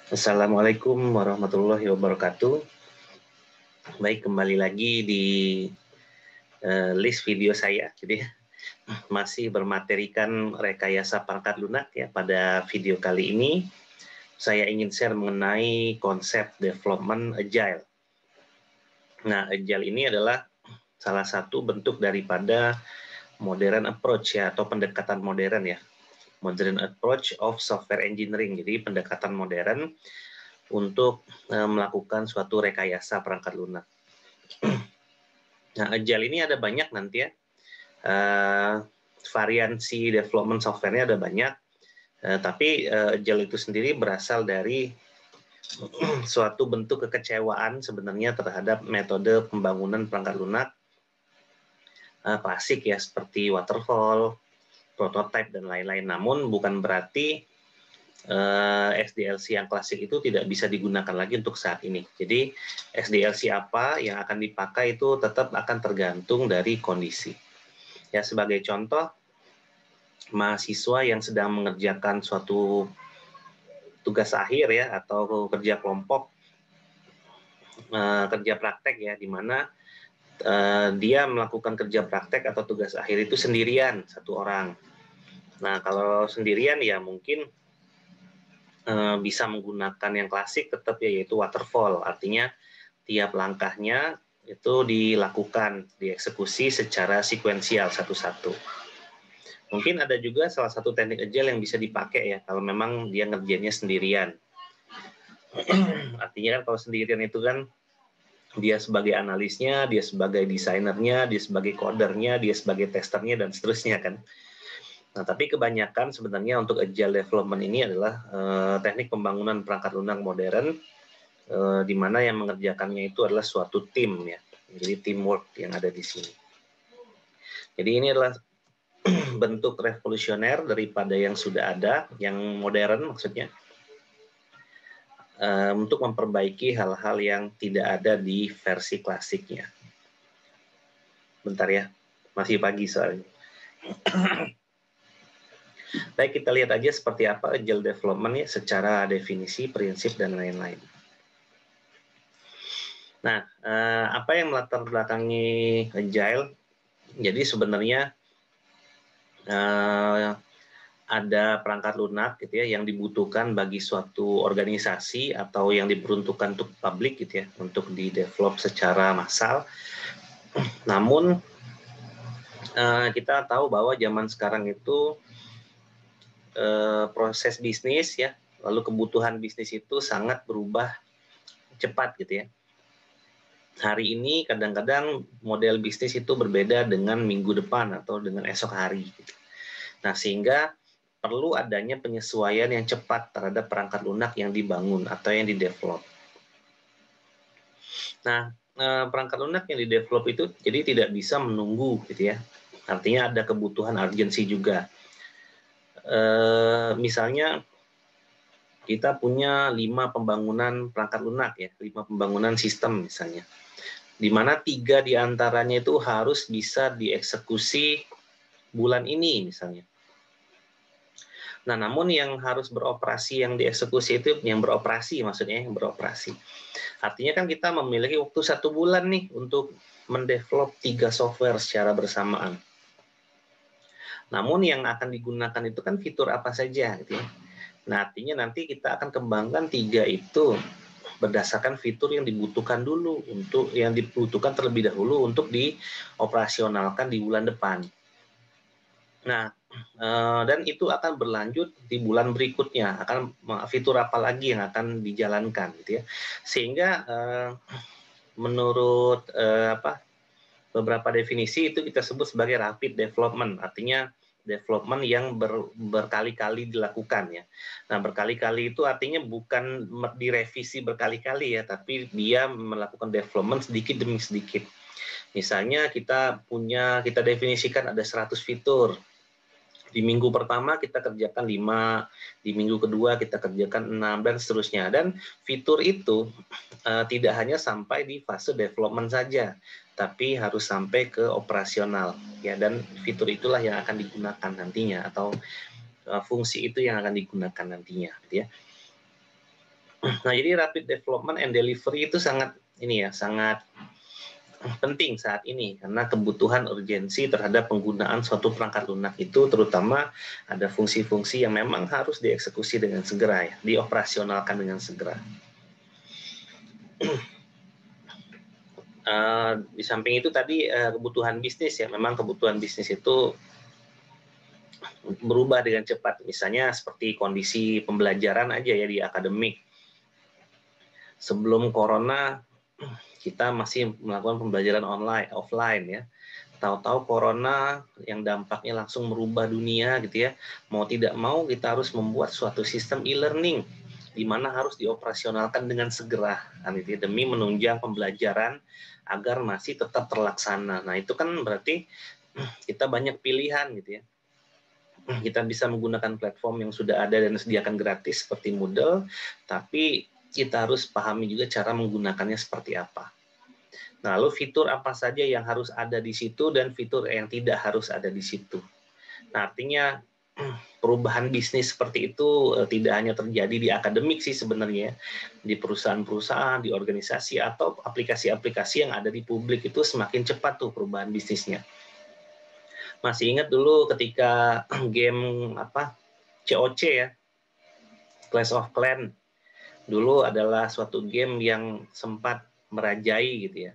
Assalamualaikum warahmatullahi wabarakatuh. Baik, kembali lagi di list video saya. Jadi masih bermaterikan rekayasa perangkat lunak ya. Pada video kali ini saya ingin share mengenai konsep development agile. Nah, agile ini adalah salah satu bentuk daripada modern approach ya, atau pendekatan modern ya. Modern approach of software engineering. Jadi pendekatan modern untuk melakukan suatu rekayasa perangkat lunak. Nah, agile ini ada banyak nanti ya. Variansi development software-nya ada banyak. Tapi agile itu sendiri berasal dari suatu bentuk kekecewaan sebenarnya terhadap metode pembangunan perangkat lunak klasik ya, seperti waterfall, prototype, dan lain-lain. Namun bukan berarti SDLC yang klasik itu tidak bisa digunakan lagi untuk saat ini. Jadi SDLC apa yang akan dipakai itu tetap akan tergantung dari kondisi. Ya, sebagai contoh, mahasiswa yang sedang mengerjakan suatu tugas akhir ya, atau kerja kelompok, kerja praktek ya, di mana dia melakukan kerja praktek atau tugas akhir itu sendirian, satu orang. Nah, kalau sendirian ya mungkin bisa menggunakan yang klasik tetap ya, yaitu waterfall. Artinya tiap langkahnya itu dilakukan, dieksekusi secara sekuensial satu-satu. Mungkin ada juga salah satu teknik agile yang bisa dipakai ya, kalau memang dia ngerjainnya sendirian. Artinya kan kalau sendirian itu kan dia sebagai analisnya, dia sebagai desainernya, dia sebagai codernya, dia sebagai testernya, dan seterusnya kan. Nah, tapi kebanyakan sebenarnya untuk agile development ini adalah teknik pembangunan perangkat lunak modern, di mana yang mengerjakannya itu adalah suatu tim ya. Jadi teamwork yang ada di sini. Jadi ini adalah bentuk revolusioner daripada yang sudah ada, yang modern maksudnya, untuk memperbaiki hal-hal yang tidak ada di versi klasiknya. Bentar ya, masih pagi soalnya. Baik, kita lihat aja seperti apa agile development ya, secara definisi, prinsip, dan lain-lain. Nah, apa yang melatar belakangi agile? Jadi sebenarnya ada perangkat lunak gitu ya yang dibutuhkan bagi suatu organisasi atau yang diperuntukkan untuk publik gitu ya, untuk di-develop secara massal. Namun kita tahu bahwa zaman sekarang itu proses bisnis ya, lalu kebutuhan bisnis itu sangat berubah cepat gitu ya. Hari ini kadang-kadang model bisnis itu berbeda dengan minggu depan atau dengan esok hari. Nah, sehingga perlu adanya penyesuaian yang cepat terhadap perangkat lunak yang dibangun atau yang didevelop. Nah, perangkat lunak yang didevelop itu jadi tidak bisa menunggu gitu ya. Artinya ada kebutuhan urgensi juga. Misalnya kita punya 5 pembangunan perangkat lunak ya, 5 pembangunan sistem misalnya, di mana 3 diantaranya itu harus bisa dieksekusi bulan ini misalnya. Nah, namun yang harus beroperasi, yang dieksekusi itu yang beroperasi maksudnya, yang beroperasi. Artinya kan kita memiliki waktu 1 bulan nih untuk mendevelop 3 software secara bersamaan. Namun yang akan digunakan itu kan fitur apa saja gitu ya. Nah, artinya nanti kita akan kembangkan 3 itu berdasarkan fitur yang dibutuhkan dulu, untuk yang dibutuhkan terlebih dahulu untuk dioperasionalkan di bulan depan. Nah, dan itu akan berlanjut di bulan berikutnya, akan fitur apa lagi yang akan dijalankan gitu ya. Sehingga menurut beberapa definisi itu kita sebut sebagai rapid development, artinya development yang berkali-kali dilakukan ya. Nah, berkali-kali itu artinya bukan direvisi berkali-kali ya, tapi dia melakukan development sedikit demi sedikit. Misalnya kita definisikan ada 100 fitur. Di minggu pertama kita kerjakan 5, di minggu kedua kita kerjakan 6, dan seterusnya. Dan fitur itu tidak hanya sampai di fase development saja, tapi harus sampai ke operasional ya, dan fitur itulah yang akan digunakan nantinya, atau fungsi itu yang akan digunakan nantinya gitu ya. Nah, jadi rapid development and delivery itu sangat sangat penting saat ini karena kebutuhan urgensi terhadap penggunaan suatu perangkat lunak itu, terutama ada fungsi-fungsi yang memang harus dieksekusi dengan segera, ya, dioperasionalkan dengan segera. Di samping itu tadi kebutuhan bisnis, ya, memang kebutuhan bisnis itu berubah dengan cepat. Misalnya seperti kondisi pembelajaran aja ya di akademik. Sebelum corona kita masih melakukan pembelajaran online, offline, ya. Tahu-tahu corona yang dampaknya langsung merubah dunia gitu ya. Mau tidak mau kita harus membuat suatu sistem e-learning di mana harus dioperasionalkan dengan segera gitu ya, demi menunjang pembelajaran agar masih tetap terlaksana. Nah, itu kan berarti kita banyak pilihan gitu ya. Kita bisa menggunakan platform yang sudah ada dan disediakan gratis seperti Moodle, tapi kita harus pahami juga cara menggunakannya seperti apa. Nah, lalu fitur apa saja yang harus ada di situ dan fitur yang tidak harus ada di situ. Nah, artinya perubahan bisnis seperti itu tidak hanya terjadi di akademik sih sebenarnya, di perusahaan-perusahaan, di organisasi, atau aplikasi-aplikasi yang ada di publik itu semakin cepat tuh perubahan bisnisnya. Masih ingat dulu ketika game COC ya, Clash of Clans, dulu adalah suatu game yang sempat merajai gitu ya.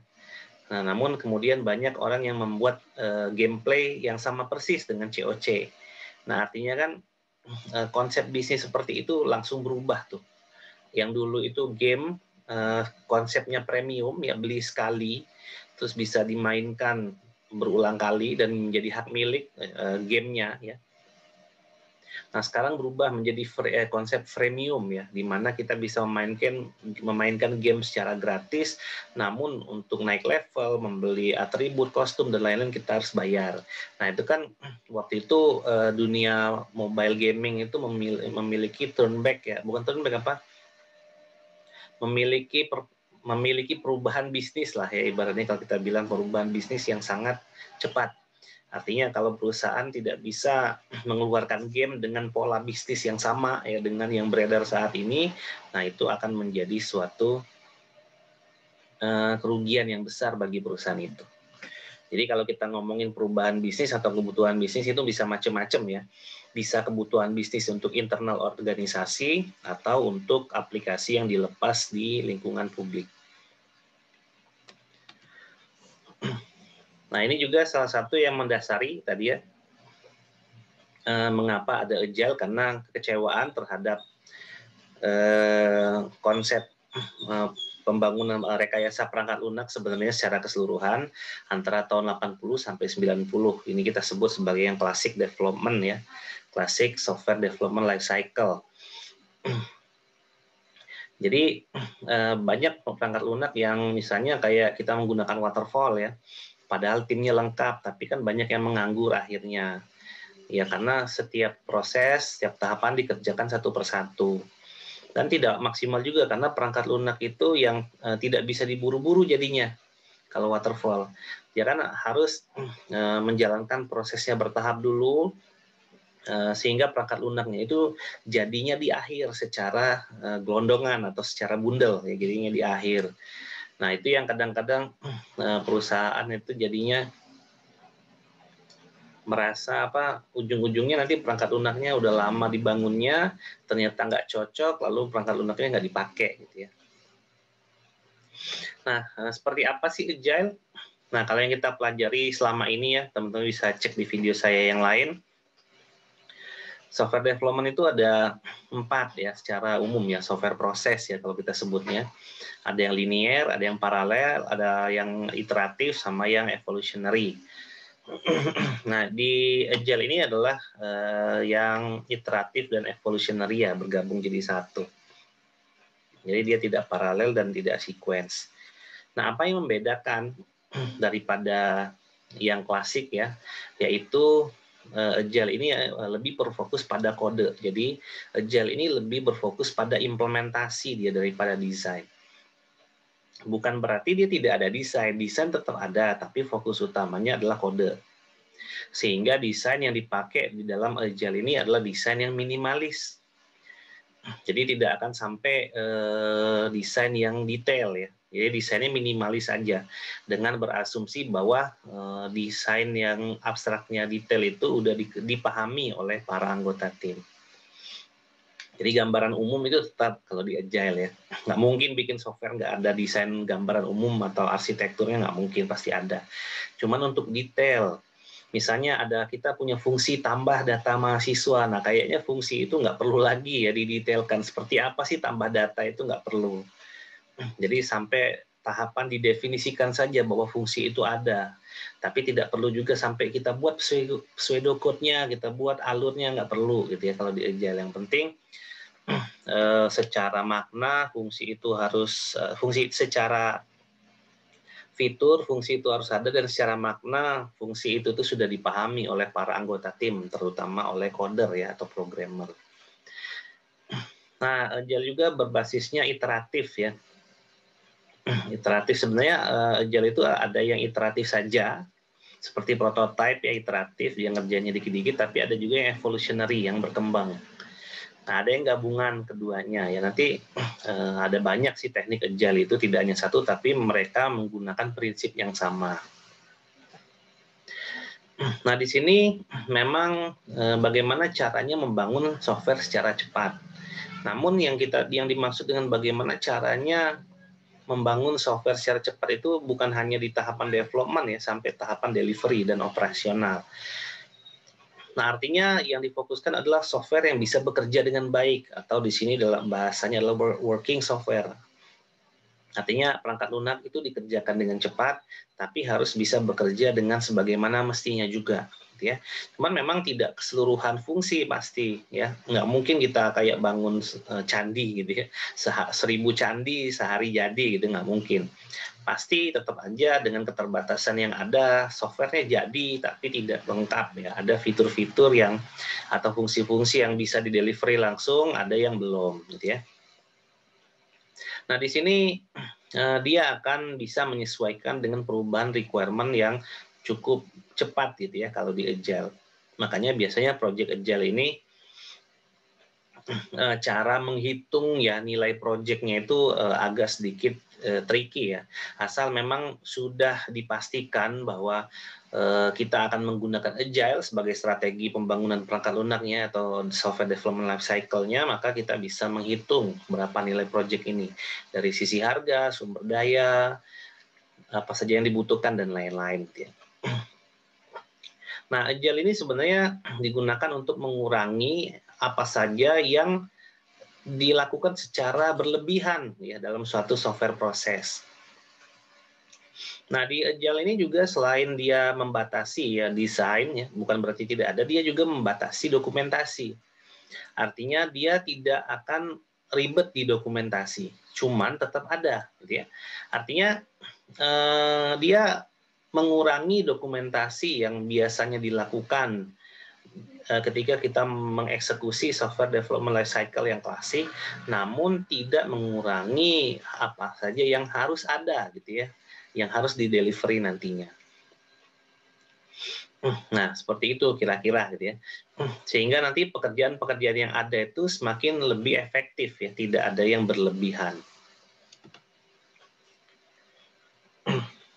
Nah, namun kemudian banyak orang yang membuat gameplay yang sama persis dengan COC. Nah, artinya kan konsep bisnis seperti itu langsung berubah tuh. Yang dulu itu game konsepnya premium, ya beli sekali, terus bisa dimainkan berulang kali dan menjadi hak milik gamenya, ya. Nah, sekarang berubah menjadi konsep freemium ya, di mana kita bisa memainkan game secara gratis, namun untuk naik level, membeli atribut, kostum dan lain-lain kita harus bayar. Nah, itu kan waktu itu dunia mobile gaming itu memiliki turnback ya, bukan turnback memiliki perubahan bisnis lah ya, ibaratnya kalau kita bilang perubahan bisnis yang sangat cepat. Artinya kalau perusahaan tidak bisa mengeluarkan game dengan pola bisnis yang sama ya dengan yang beredar saat ini, nah itu akan menjadi suatu kerugian yang besar bagi perusahaan itu. Jadi kalau kita ngomongin perubahan bisnis atau kebutuhan bisnis itu bisa macam-macam ya. Bisa kebutuhan bisnis untuk internal organisasi atau untuk aplikasi yang dilepas di lingkungan publik. Nah, ini juga salah satu yang mendasari tadi ya, mengapa ada agile, karena kekecewaan terhadap konsep pembangunan rekayasa perangkat lunak sebenarnya secara keseluruhan antara tahun 80 sampai 90. Ini kita sebut sebagai yang classic development ya, classic software development life cycle. Jadi banyak perangkat lunak yang misalnya kayak kita menggunakan waterfall ya, padahal timnya lengkap, tapi kan banyak yang menganggur akhirnya. Ya karena setiap proses, setiap tahapan dikerjakan satu persatu. Dan tidak maksimal juga karena perangkat lunak itu yang tidak bisa diburu-buru jadinya kalau waterfall. Ya kan harus menjalankan prosesnya bertahap dulu, sehingga perangkat lunaknya itu jadinya di akhir secara gelondongan atau secara bundel, ya jadinya di akhir. Nah, itu yang kadang-kadang perusahaan itu jadinya merasa ujung-ujungnya nanti perangkat lunaknya udah lama dibangunnya, ternyata nggak cocok, lalu perangkat lunaknya nggak dipakai gitu ya. Nah, seperti apa sih agile? Nah, kalau yang kita pelajari selama ini ya, teman-teman bisa cek di video saya yang lain. Software development itu ada 4 ya secara umum ya, software proses ya kalau kita sebutnya. Ada yang linear, ada yang paralel, ada yang iteratif, sama yang evolutionary. Nah, di agile ini adalah yang iteratif dan evolutionary ya, bergabung jadi satu. Jadi dia tidak paralel dan tidak sequence. Nah, apa yang membedakan daripada yang klasik ya, yaitu agile ini lebih berfokus pada kode. Jadi agile ini lebih berfokus pada implementasi dia daripada desain. Bukan berarti dia tidak ada desain tetap ada, tapi fokus utamanya adalah kode. Sehingga desain yang dipakai di dalam agile ini adalah desain yang minimalis. Jadi tidak akan sampai desain yang detail ya. Jadi desainnya minimalis saja dengan berasumsi bahwa desain yang abstraknya detail itu udah dipahami oleh para anggota tim. Jadi gambaran umum itu tetap kalau di Agile ya. Nggak mungkin bikin software nggak ada desain gambaran umum atau arsitekturnya, nggak mungkin, pasti ada. Cuman untuk detail, misalnya kita punya fungsi tambah data mahasiswa, nah kayaknya fungsi itu nggak perlu lagi ya didetailkan. Seperti apa sih tambah data itu nggak perlu. Jadi sampai tahapan didefinisikan saja bahwa fungsi itu ada. Tapi tidak perlu juga sampai kita buat pseudocode-nya, kita buat alurnya, nggak perlu gitu ya kalau di Agile. Yang penting secara makna fungsi itu harus fungsi secara fitur fungsi itu harus ada, dan secara makna fungsi itu tuh sudah dipahami oleh para anggota tim, terutama oleh coder ya atau programmer. Nah, Agile juga berbasisnya iteratif ya. Iteratif sebenarnya Agile itu ada yang iteratif saja seperti prototype ya, iteratif yang ngerjainnya dikit-dikit, tapi ada juga yang evolutionary yang berkembang. Nah, ada yang gabungan keduanya ya. Nanti ada banyak sih teknik Agile itu, tidak hanya satu, tapi mereka menggunakan prinsip yang sama. Nah, di sini memang bagaimana caranya membangun software secara cepat. Namun yang dimaksud dengan bagaimana caranya membangun software secara cepat itu bukan hanya di tahapan development ya, sampai tahapan delivery dan operasional. Nah, artinya yang difokuskan adalah software yang bisa bekerja dengan baik, atau di sini dalam bahasanya adalah working software. Artinya perangkat lunak itu dikerjakan dengan cepat, tapi harus bisa bekerja dengan sebagaimana mestinya juga, gitu ya. Cuman memang tidak keseluruhan fungsi pasti, ya. Nggak mungkin kita kayak bangun candi gitu ya, 1000 candi sehari jadi gitu, nggak mungkin. Pasti tetap aja dengan keterbatasan yang ada, softwarenya jadi tapi tidak lengkap ya. Ada fitur-fitur yang atau fungsi-fungsi yang bisa di-delivery langsung, ada yang belum gitu ya. Nah, di sini dia akan bisa menyesuaikan dengan perubahan requirement yang cukup cepat gitu ya kalau di Agile. Makanya biasanya project Agile ini cara menghitung ya nilai projectnya itu agak sedikit tricky ya. Asal memang sudah dipastikan bahwa kita akan menggunakan Agile sebagai strategi pembangunan perangkat lunaknya atau software development life cycle-nya, maka kita bisa menghitung berapa nilai project ini dari sisi harga, sumber daya, apa saja yang dibutuhkan dan lain-lain. Nah, Agile ini sebenarnya digunakan untuk mengurangi apa saja yang dilakukan secara berlebihan ya dalam suatu software proses. Nah, di Agile ini juga selain dia membatasi ya desain ya, bukan berarti tidak ada, dia juga membatasi dokumentasi. Artinya dia tidak akan ribet di dokumentasi, cuman tetap ada gitu ya. Artinya dia mengurangi dokumentasi yang biasanya dilakukan ketika kita mengeksekusi software development lifecycle yang klasik, namun tidak mengurangi apa saja yang harus ada gitu ya, yang harus di-delivery nantinya. Nah, seperti itu kira-kira gitu ya. Sehingga nanti pekerjaan-pekerjaan yang ada itu semakin lebih efektif ya, tidak ada yang berlebihan.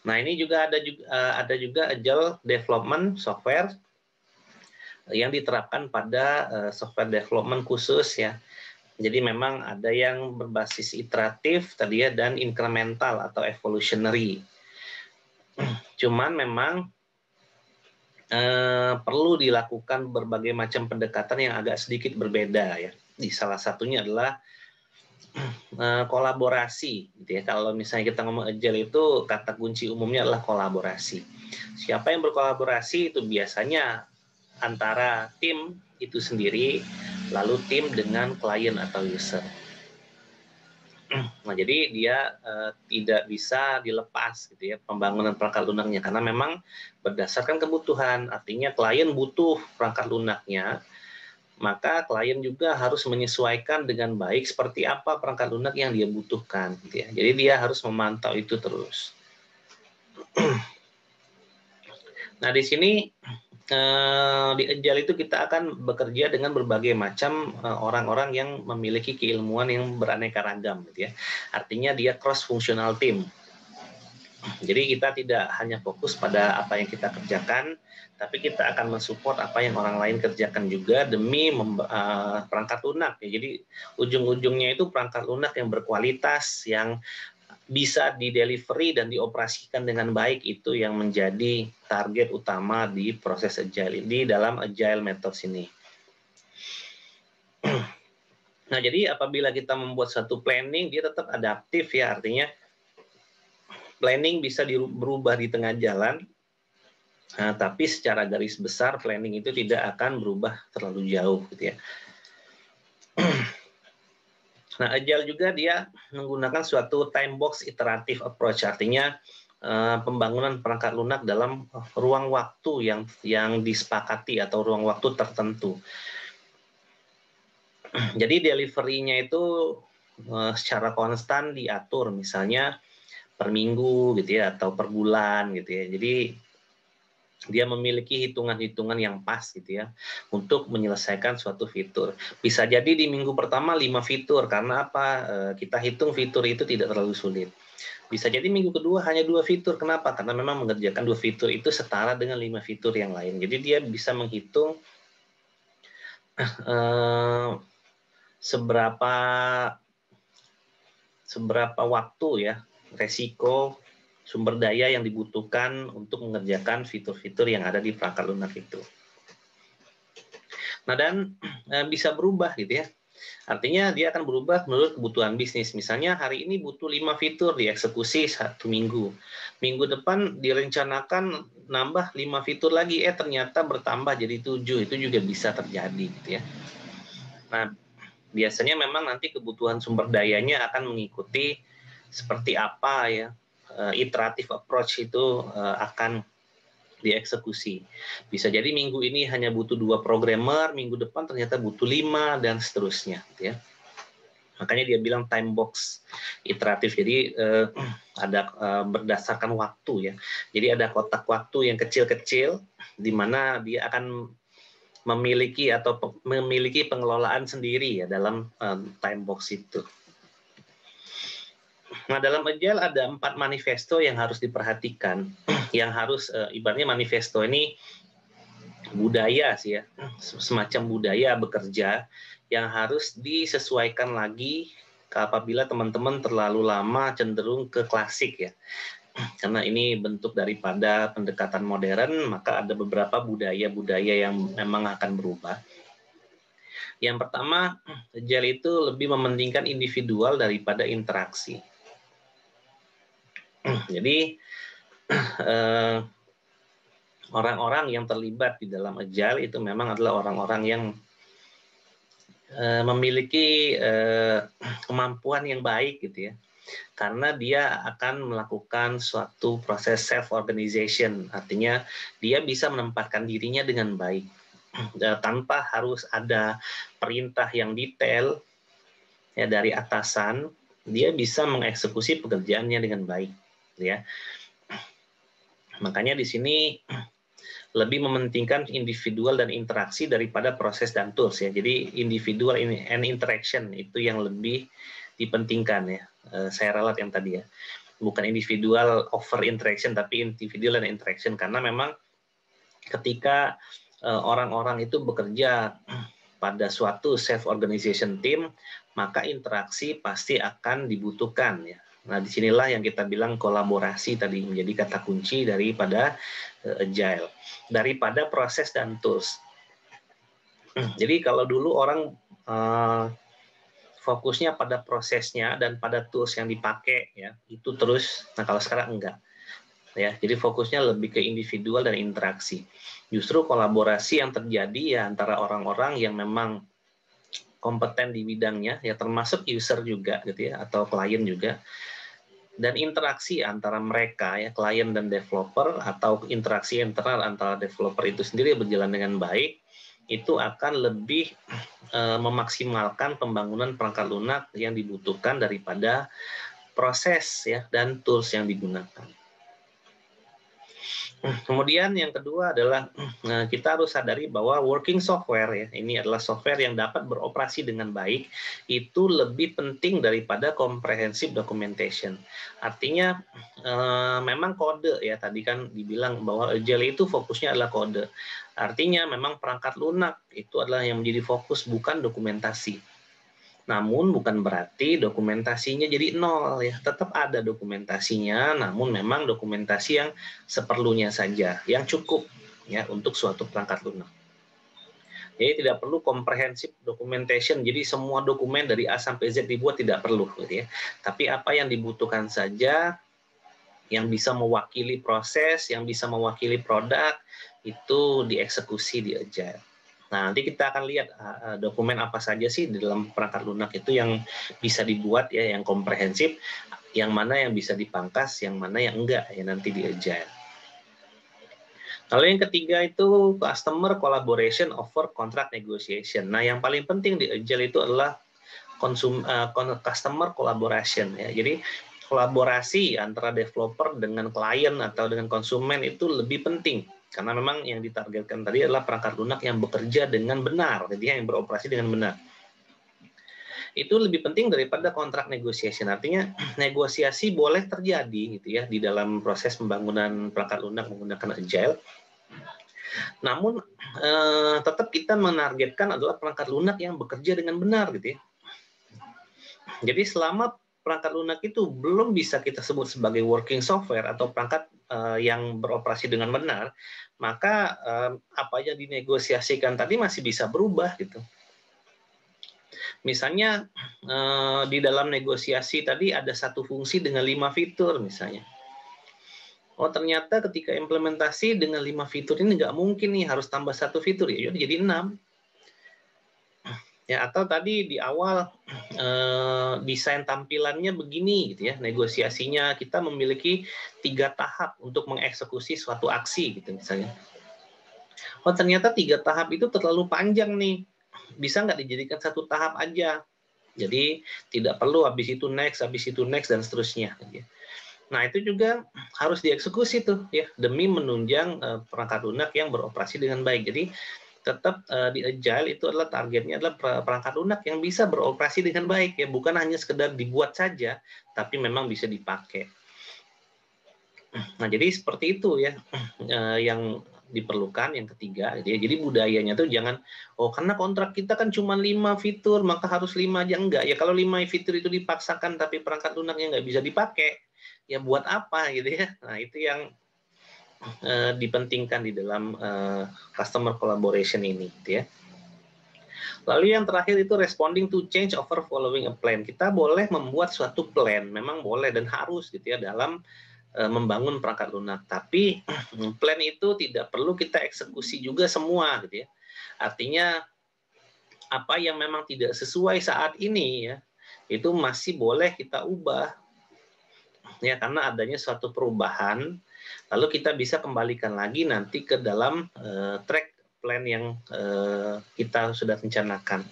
Nah, ini juga ada juga Agile development software yang diterapkan pada software development khusus ya. Jadi memang ada yang berbasis iteratif tadi ya, dan incremental atau evolutionary. Cuman memang perlu dilakukan berbagai macam pendekatan yang agak sedikit berbeda ya. Di salah satunya adalah kolaborasi gitu ya. Kalau misalnya kita ngomong Agile itu kata kunci umumnya adalah kolaborasi. Siapa yang berkolaborasi itu biasanya antara tim itu sendiri, lalu tim dengan klien atau user. Nah, jadi dia tidak bisa dilepas gitu ya pembangunan perangkat lunaknya, karena memang berdasarkan kebutuhan. Artinya klien butuh perangkat lunaknya, maka klien juga harus menyesuaikan dengan baik seperti apa perangkat lunak yang dia butuhkan gitu ya. Jadi dia harus memantau itu terus. Nah, di sini di Agile itu kita akan bekerja dengan berbagai macam orang-orang yang memiliki keilmuan yang beraneka ragam, gitu ya. Artinya dia cross functional team. Jadi kita tidak hanya fokus pada apa yang kita kerjakan, tapi kita akan mensupport apa yang orang lain kerjakan juga demi perangkat lunak. Ya. Jadi ujung-ujungnya itu perangkat lunak yang berkualitas, yang bisa didelivery dan dioperasikan dengan baik, itu yang menjadi target utama di proses Agile ini, dalam Agile Methods ini. Nah, jadi apabila kita membuat satu planning, dia tetap adaptif ya, artinya planning bisa berubah di tengah jalan, tapi secara garis besar planning itu tidak akan berubah terlalu jauh, gitu ya. Nah, Agile juga dia menggunakan suatu time box iterative approach, artinya pembangunan perangkat lunak dalam ruang waktu yang disepakati atau ruang waktu tertentu. Jadi delivery-nya itu secara konstan diatur, misalnya per minggu gitu ya, atau per bulan gitu ya. Jadi dia memiliki hitungan-hitungan yang pas gitu ya untuk menyelesaikan suatu fitur. Bisa jadi di minggu pertama 5 fitur, karena apa? Kita hitung fitur itu tidak terlalu sulit. Bisa jadi minggu kedua hanya 2 fitur. Kenapa? Karena memang mengerjakan 2 fitur itu setara dengan 5 fitur yang lain. Jadi dia bisa menghitung seberapa waktu ya, resiko, sumber daya yang dibutuhkan untuk mengerjakan fitur-fitur yang ada di perangkat lunak itu. Nah, dan bisa berubah gitu ya. Artinya dia akan berubah menurut kebutuhan bisnis. Misalnya hari ini butuh 5 fitur dieksekusi 1 minggu. Minggu depan direncanakan nambah 5 fitur lagi, ternyata bertambah jadi 7. Itu juga bisa terjadi gitu ya. Nah, biasanya memang nanti kebutuhan sumber dayanya akan mengikuti seperti apa ya, iterative approach itu akan dieksekusi. Bisa jadi minggu ini hanya butuh 2 programmer, minggu depan ternyata butuh 5, dan seterusnya. Gitu ya. Makanya dia bilang time box iteratif. Jadi ada berdasarkan waktu ya. Jadi ada kotak waktu yang kecil-kecil di mana dia akan memiliki pengelolaan sendiri ya dalam time box itu. Nah, dalam Agile ada 4 manifesto yang harus diperhatikan, yang harus ibaratnya manifesto ini budaya sih ya, semacam budaya bekerja yang harus disesuaikan lagi apabila teman-teman terlalu lama cenderung ke klasik ya. Karena ini bentuk daripada pendekatan modern, maka ada beberapa budaya-budaya yang memang akan berubah. Yang pertama, Agile itu lebih mementingkan individual daripada interaksi. Jadi orang-orang yang terlibat di dalam Agile itu memang adalah orang-orang yang memiliki kemampuan yang baik gitu ya, karena dia akan melakukan suatu proses self-organization, artinya dia bisa menempatkan dirinya dengan baik tanpa harus ada perintah yang detail ya dari atasan. Dia bisa mengeksekusi pekerjaannya dengan baik ya. Makanya di sini lebih mementingkan individual dan interaksi daripada proses dan tools ya. Jadi individual and interaction itu yang lebih dipentingkan ya. Saya ralat yang tadi ya. Bukan individual over interaction, tapi individual dan interaction, karena memang ketika orang-orang itu bekerja pada suatu self organization team, maka interaksi pasti akan dibutuhkan ya. Nah, disinilah yang kita bilang kolaborasi tadi menjadi kata kunci daripada Agile, daripada proses dan tools. Jadi kalau dulu orang fokusnya pada prosesnya dan pada tools yang dipakai ya, itu terus. Nah, kalau sekarang enggak. Ya, jadi fokusnya lebih ke individual dan interaksi. Justru kolaborasi yang terjadi ya antara orang-orang yang memang kompeten di bidangnya ya, termasuk user juga gitu ya, atau klien juga, dan interaksi antara mereka ya, klien dan developer, atau interaksi internal antara developer itu sendiri berjalan dengan baik, itu akan lebih memaksimalkan pembangunan perangkat lunak yang dibutuhkan daripada proses ya dan tools yang digunakan. Kemudian yang kedua adalah kita harus sadari bahwa working software ya, ini adalah software yang dapat beroperasi dengan baik, itu lebih penting daripada comprehensive documentation. Artinya memang kode ya, tadi kan dibilang bahwa Agile itu fokusnya adalah kode. Artinya memang perangkat lunak itu adalah yang menjadi fokus, bukan dokumentasi. Namun bukan berarti dokumentasinya jadi nol ya, tetap ada dokumentasinya, namun memang dokumentasi yang seperlunya saja, yang cukup ya untuk suatu perangkat lunak. Jadi tidak perlu comprehensive documentation, jadi semua dokumen dari A sampai Z dibuat, tidak perlu gitu ya. Tapi apa yang dibutuhkan saja, yang bisa mewakili proses, yang bisa mewakili produk, itu dieksekusi di Agile. Nah, nanti kita akan lihat dokumen apa saja sih di dalam perangkat lunak itu yang bisa dibuat ya, yang komprehensif, yang mana yang bisa dipangkas, yang mana yang enggak ya nanti di Agile. Lalu yang ketiga itu customer collaboration over contract negotiation. Nah, yang paling penting di Agile itu adalah customer collaboration ya. Jadi kolaborasi antara developer dengan klien atau dengan konsumen itu lebih penting. Karena memang yang ditargetkan tadi adalah perangkat lunak yang bekerja dengan benar, jadi yang beroperasi dengan benar. Itu lebih penting daripada kontrak negotiation. Artinya negosiasi boleh terjadi gitu ya di dalam proses pembangunan perangkat lunak menggunakan Agile. Namun tetap kita menargetkan adalah perangkat lunak yang bekerja dengan benar gitu ya. Jadi selama perangkat lunak itu belum bisa kita sebut sebagai working software atau perangkat yang beroperasi dengan benar, maka apa yang dinegosiasikan tadi masih bisa berubah gitu. Misalnya di dalam negosiasi tadi ada satu fungsi dengan 5 fitur misalnya. Oh ternyata ketika implementasi dengan 5 fitur ini nggak mungkin nih, harus tambah satu fitur ya, jadi 6. Ya, atau tadi di awal desain tampilannya begini gitu ya, negosiasinya kita memiliki 3 tahap untuk mengeksekusi suatu aksi gitu misalnya. Oh ternyata 3 tahap itu terlalu panjang nih, bisa nggak dijadikan 1 tahap aja? Jadi tidak perlu habis itu next dan seterusnya. Nah itu juga harus dieksekusi tuh ya, demi menunjang perangkat lunak yang beroperasi dengan baik. Jadi tetap di Agile itu adalah targetnya adalah perangkat lunak yang bisa beroperasi dengan baik ya, bukan hanya sekedar dibuat saja, tapi memang bisa dipakai. Nah jadi seperti itu ya yang diperlukan yang ketiga. Jadi budayanya tuh jangan karena kontrak kita kan cuma 5 fitur maka harus 5 aja, enggak ya. Kalau 5 fitur itu dipaksakan tapi perangkat lunaknya nggak bisa dipakai, ya buat apa gitu ya. Nah itu yang dipentingkan di dalam customer collaboration ini gitu ya. Lalu yang terakhir itu responding to change over following a plan. Kita boleh membuat suatu plan, memang boleh dan harus gitu ya dalam membangun perangkat lunak. Tapi plan itu tidak perlu kita eksekusi juga semua gitu ya. Artinya apa yang memang tidak sesuai saat ini ya, itu masih boleh kita ubah. Ya karena adanya suatu perubahan, lalu kita bisa kembalikan lagi nanti ke dalam track plan yang kita sudah rencanakan.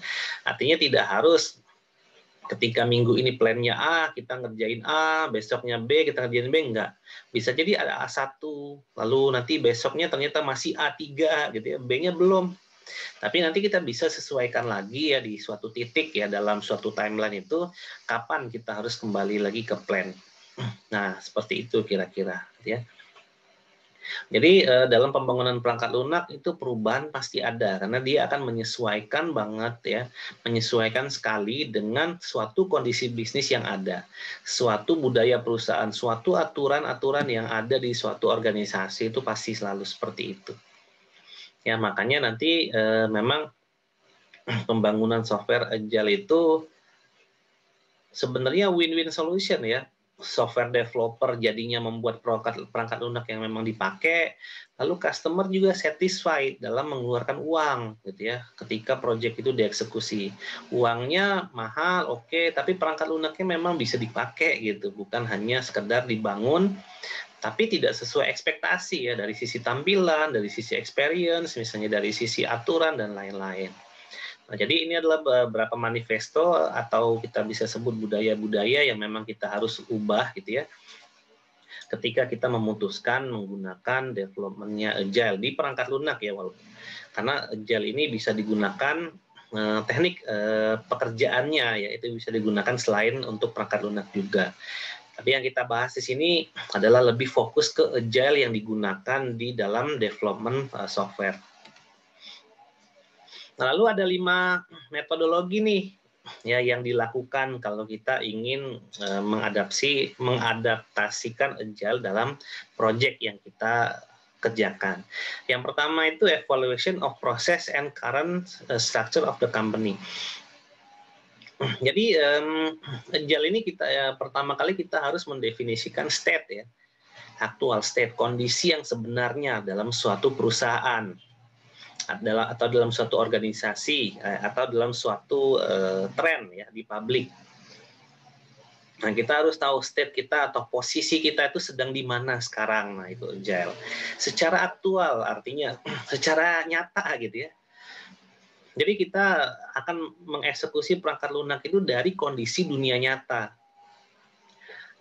Artinya tidak harus ketika minggu ini plannya A, kita ngerjain A, besoknya B, kita ngerjain B, enggak. Bisa jadi ada A1, lalu nanti besoknya ternyata masih A3, gitu ya, B-nya belum. Tapi nanti kita bisa sesuaikan lagi ya di suatu titik ya dalam suatu timeline itu, kapan kita harus kembali lagi ke plan. Nah, seperti itu kira-kira, ya. Jadi dalam pembangunan perangkat lunak itu perubahan pasti ada karena dia akan menyesuaikan banget ya, menyesuaikan sekali dengan suatu kondisi bisnis yang ada, suatu budaya perusahaan, suatu aturan-aturan yang ada di suatu organisasi itu pasti selalu seperti itu. Ya makanya nanti memang pembangunan software Agile itu sebenarnya win-win solution ya. Software developer jadinya membuat perangkat lunak yang memang dipakai, lalu customer juga satisfied dalam mengeluarkan uang gitu ya ketika project itu dieksekusi. Uangnya mahal oke, tapi perangkat lunaknya memang bisa dipakai gitu, bukan hanya sekedar dibangun tapi tidak sesuai ekspektasi ya dari sisi tampilan, dari sisi experience, misalnya dari sisi aturan dan lain-lain. Nah, jadi ini adalah beberapa manifesto atau kita bisa sebut budaya-budaya yang memang kita harus ubah gitu ya. ketika kita memutuskan menggunakan development-nya Agile di perangkat lunak ya, walaupun karena Agile ini bisa digunakan teknik pekerjaannya ya, itu bisa digunakan selain untuk perangkat lunak juga. Tapi yang kita bahas di sini adalah lebih fokus ke Agile yang digunakan di dalam development software. Nah, lalu ada 5 metodologi nih ya yang dilakukan kalau kita ingin mengadaptasikan Agile dalam project yang kita kerjakan. Yang pertama itu evaluation of process and current structure of the company. Jadi Agile ini pertama kali kita harus mendefinisikan state ya, aktual state, kondisi yang sebenarnya dalam suatu perusahaan atau dalam suatu organisasi atau dalam suatu tren ya di publik. Nah, kita harus tahu state kita atau posisi kita itu sedang di mana sekarang. Nah, itu Agile. Secara aktual artinya secara nyata gitu ya. Jadi kita akan mengeksekusi perangkat lunak itu dari kondisi dunia nyata.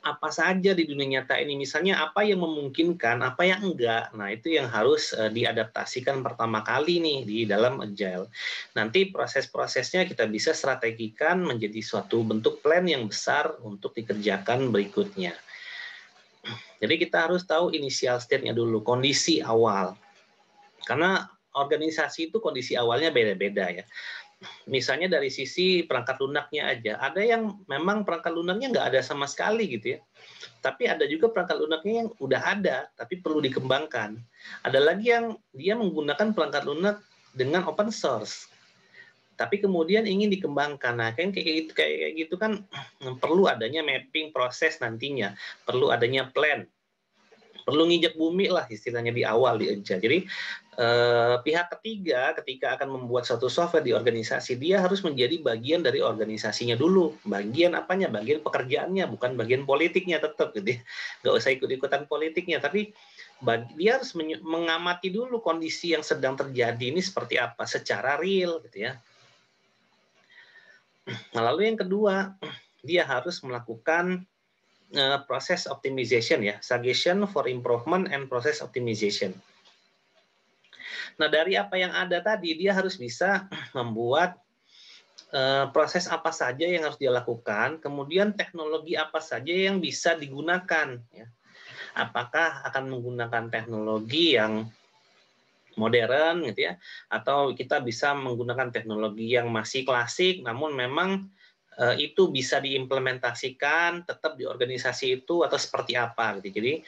Apa saja di dunia nyata ini, misalnya apa yang memungkinkan, apa yang enggak. Nah, itu yang harus diadaptasikan pertama kali nih di dalam Agile. Nanti proses-prosesnya kita bisa strategikan menjadi suatu bentuk plan yang besar untuk dikerjakan berikutnya. Jadi kita harus tahu initial state-nya dulu, kondisi awal. Karena organisasi itu kondisi awalnya beda-beda ya. Misalnya dari sisi perangkat lunaknya aja, ada yang memang perangkat lunaknya nggak ada sama sekali gitu ya. Tapi ada juga perangkat lunaknya yang udah ada, tapi perlu dikembangkan. Ada lagi yang dia menggunakan perangkat lunak dengan open source, tapi kemudian ingin dikembangkan. Nah, kayak gitu kan perlu adanya mapping proses nantinya, perlu adanya plan, perlu nginjak bumi lah istilahnya di awal di Agile. Jadi pihak ketiga ketika akan membuat suatu software di organisasi, dia harus menjadi bagian dari organisasinya dulu. Bagian apanya? Bagian pekerjaannya, bukan bagian politiknya tetap gitu. Nggak usah ikut-ikutan politiknya, tapi dia harus mengamati dulu kondisi yang sedang terjadi ini seperti apa secara real gitu ya. Nah, lalu yang kedua, dia harus melakukan proses optimization ya, suggestion for improvement and process optimization. Nah, dari apa yang ada tadi, dia harus bisa membuat proses apa saja yang harus dia lakukan, kemudian teknologi apa saja yang bisa digunakan. Ya. Apakah akan menggunakan teknologi yang modern, gitu ya, atau kita bisa menggunakan teknologi yang masih klasik, namun memang itu bisa diimplementasikan tetap di organisasi itu atau seperti apa, gitu. Jadi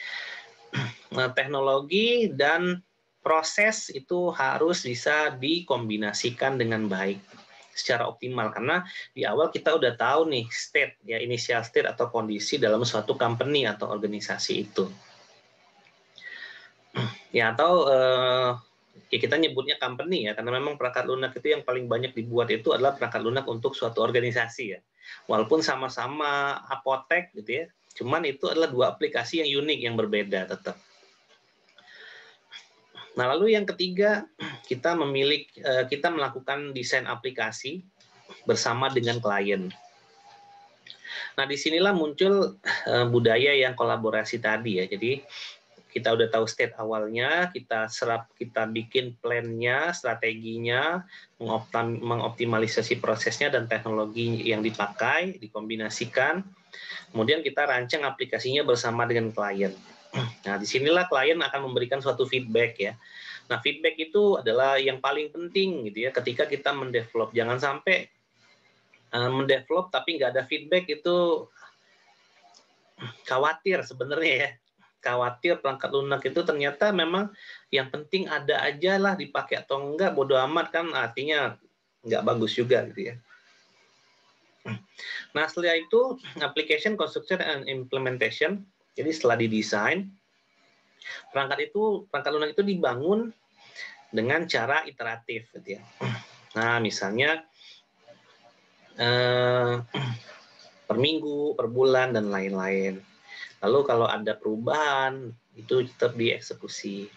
teknologi dan proses itu harus bisa dikombinasikan dengan baik secara optimal, karena di awal kita udah tahu nih state ya, initial state atau kondisi dalam suatu company atau organisasi itu ya, atau ya kita nyebutnya company ya, karena memang perangkat lunak itu yang paling banyak dibuat itu adalah perangkat lunak untuk suatu organisasi ya, walaupun sama-sama apotek gitu ya, cuman itu adalah 2 aplikasi yang unik yang berbeda tetap. Nah, lalu yang ketiga, kita melakukan desain aplikasi bersama dengan klien. Nah, disinilah muncul budaya yang kolaborasi tadi ya. Jadi kita udah tahu state awalnya, kita bikin plan-nya, strateginya, mengoptimalisasi prosesnya dan teknologi yang dipakai, dikombinasikan. Kemudian kita rancang aplikasinya bersama dengan klien. Nah, disinilah klien akan memberikan suatu feedback ya. Nah, feedback itu adalah yang paling penting gitu ya ketika kita mendevelop. Jangan sampai mendevelop tapi nggak ada feedback, itu khawatir sebenarnya ya. Khawatir perangkat lunak itu ternyata memang yang penting ada aja lah, dipakai atau enggak bodo amat kan, artinya nggak bagus juga gitu ya. Nah, setelah itu application construction and implementation. Jadi setelah didesain, perangkat lunak itu dibangun dengan cara iteratif gitu ya. Nah, misalnya per minggu, per bulan, dan lain-lain. Lalu kalau ada perubahan, itu tetap dieksekusi.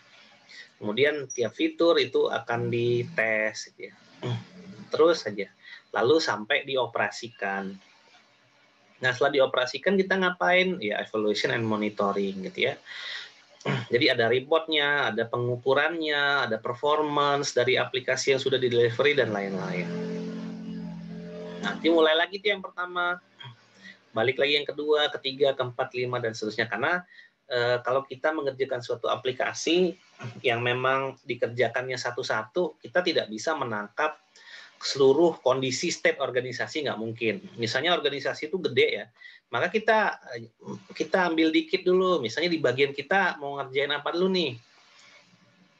Kemudian tiap fitur itu akan dites gitu ya. Terus saja. Lalu sampai dioperasikan. Nah, setelah dioperasikan kita ngapain? Ya, evaluation and monitoring gitu ya. Jadi ada reportnya, ada pengukurannya, ada performance dari aplikasi yang sudah di delivery dan lain-lain. Nanti mulai lagi tuh yang pertama, balik lagi yang kedua, ketiga, keempat, lima, dan seterusnya. Karena kalau kita mengerjakan suatu aplikasi yang memang dikerjakannya satu-satu, kita tidak bisa menangkap seluruh kondisi state organisasi, nggak mungkin. Misalnya organisasi itu gede ya, maka kita ambil dikit dulu. Misalnya di bagian kita mau ngerjain apa dulu nih?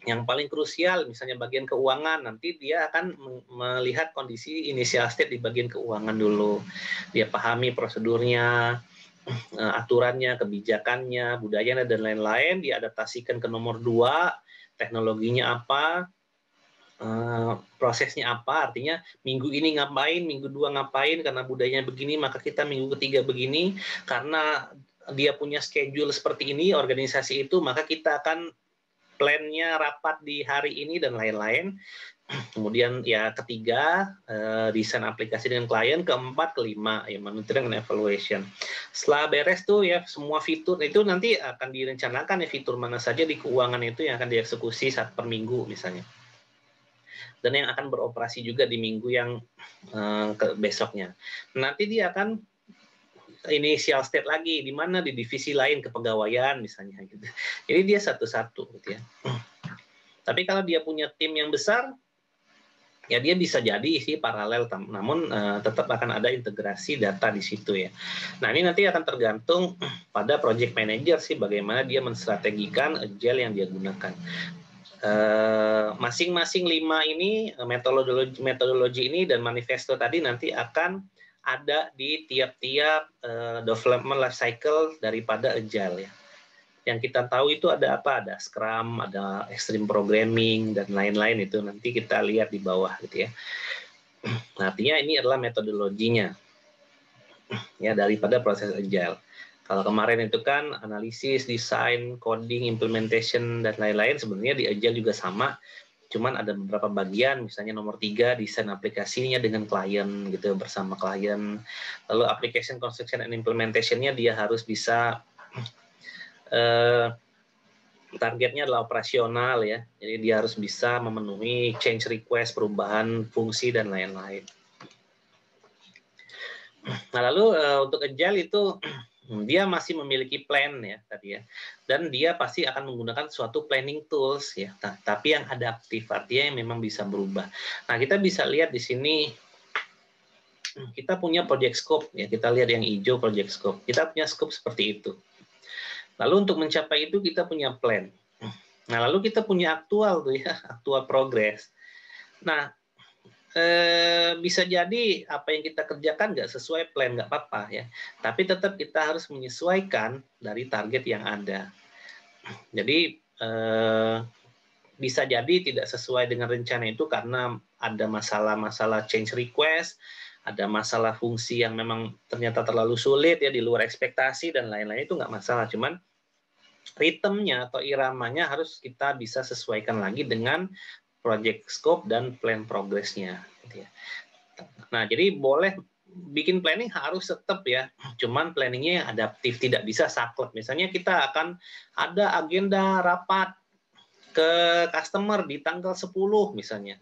Yang paling krusial, misalnya bagian keuangan, nanti dia akan melihat kondisi initial state di bagian keuangan dulu. Dia pahami prosedurnya, aturannya, kebijakannya, budayanya, dan lain-lain, diadaptasikan ke nomor 2, teknologinya apa, prosesnya apa, artinya minggu ini ngapain, minggu 2 ngapain, karena budayanya begini, maka kita minggu ketiga begini, karena dia punya schedule seperti ini, organisasi itu, maka kita akan plan-nya rapat di hari ini, dan lain-lain. Kemudian ya ketiga, desain aplikasi dengan klien, keempat, kelima, ya monitoring dan evaluation. Setelah beres tuh ya semua fitur, itu nanti akan direncanakan ya fitur mana saja di keuangan itu yang akan dieksekusi saat per minggu misalnya. Dan yang akan beroperasi juga di minggu yang besoknya. Nanti dia akan initial state lagi, di mana di divisi lain, kepegawaian misalnya gitu. Jadi dia satu-satu gitu ya. Tapi kalau dia punya tim yang besar, ya dia bisa jadi sih paralel, namun tetap akan ada integrasi data di situ ya. Nah ini nanti akan tergantung pada project manager sih, bagaimana dia menstrategikan agile yang dia gunakan. Masing-masing 5 ini metodologi ini dan manifesto tadi nanti akan ada di tiap-tiap development life cycle daripada agile ya. Yang kita tahu itu ada apa? Ada Scrum, ada Extreme Programming, dan lain-lain, itu nanti kita lihat di bawah gitu ya. Nah, artinya ini adalah metodologinya ya daripada proses agile. Kalau kemarin itu kan analisis, desain, coding, implementation, dan lain-lain, sebenarnya di agile juga sama, cuman ada beberapa bagian, misalnya nomor 3, desain aplikasinya dengan klien gitu, bersama klien. Lalu application construction and implementation-nya dia harus bisa targetnya adalah operasional ya, jadi dia harus bisa memenuhi change request, perubahan fungsi, dan lain-lain. Nah lalu untuk agile itu dia masih memiliki plan ya tadi ya, dan dia pasti akan menggunakan suatu planning tools ya, tapi yang adaptif, artinya yang memang bisa berubah. Nah kita bisa lihat di sini kita punya project scope ya, kita lihat yang hijau project scope, kita punya scope seperti itu. Lalu untuk mencapai itu kita punya plan. Nah lalu kita punya aktual tuh ya, aktual progress. Nah bisa jadi apa yang kita kerjakan nggak sesuai plan, nggak apa-apa ya, tapi tetap kita harus menyesuaikan dari target yang ada. Jadi bisa jadi tidak sesuai dengan rencana itu karena ada masalah-masalah change request, ada masalah fungsi yang memang ternyata terlalu sulit ya, di luar ekspektasi dan lain-lain, itu nggak masalah, cuman ritmenya atau iramanya harus kita bisa sesuaikan lagi dengan project scope dan plan progress-nya gitu ya. Nah, jadi boleh bikin planning harus tetap ya, cuman planningnya yang adaptif, tidak bisa saklek. Misalnya kita akan ada agenda rapat ke customer di tanggal 10 misalnya.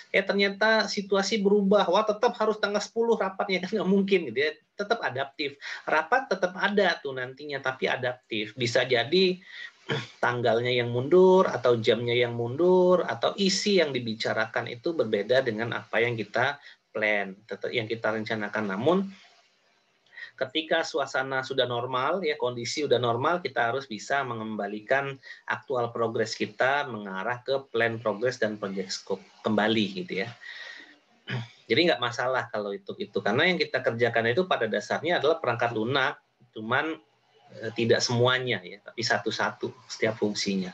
Ternyata situasi berubah, wah tetap harus tanggal 10 rapatnya, kan nggak mungkin gitu ya. Tetap adaptif. Rapat tetap ada tuh nantinya, tapi adaptif. Bisa jadi tanggalnya yang mundur, atau jamnya yang mundur, atau isi yang dibicarakan itu berbeda dengan apa yang kita plan, yang kita rencanakan. Namun ketika suasana sudah normal ya, kondisi sudah normal, kita harus bisa mengembalikan aktual progres kita mengarah ke plan progress dan project scope kembali gitu ya. Jadi nggak masalah kalau itu, karena yang kita kerjakan itu pada dasarnya adalah perangkat lunak, cuman tidak semuanya ya, tapi satu-satu setiap fungsinya.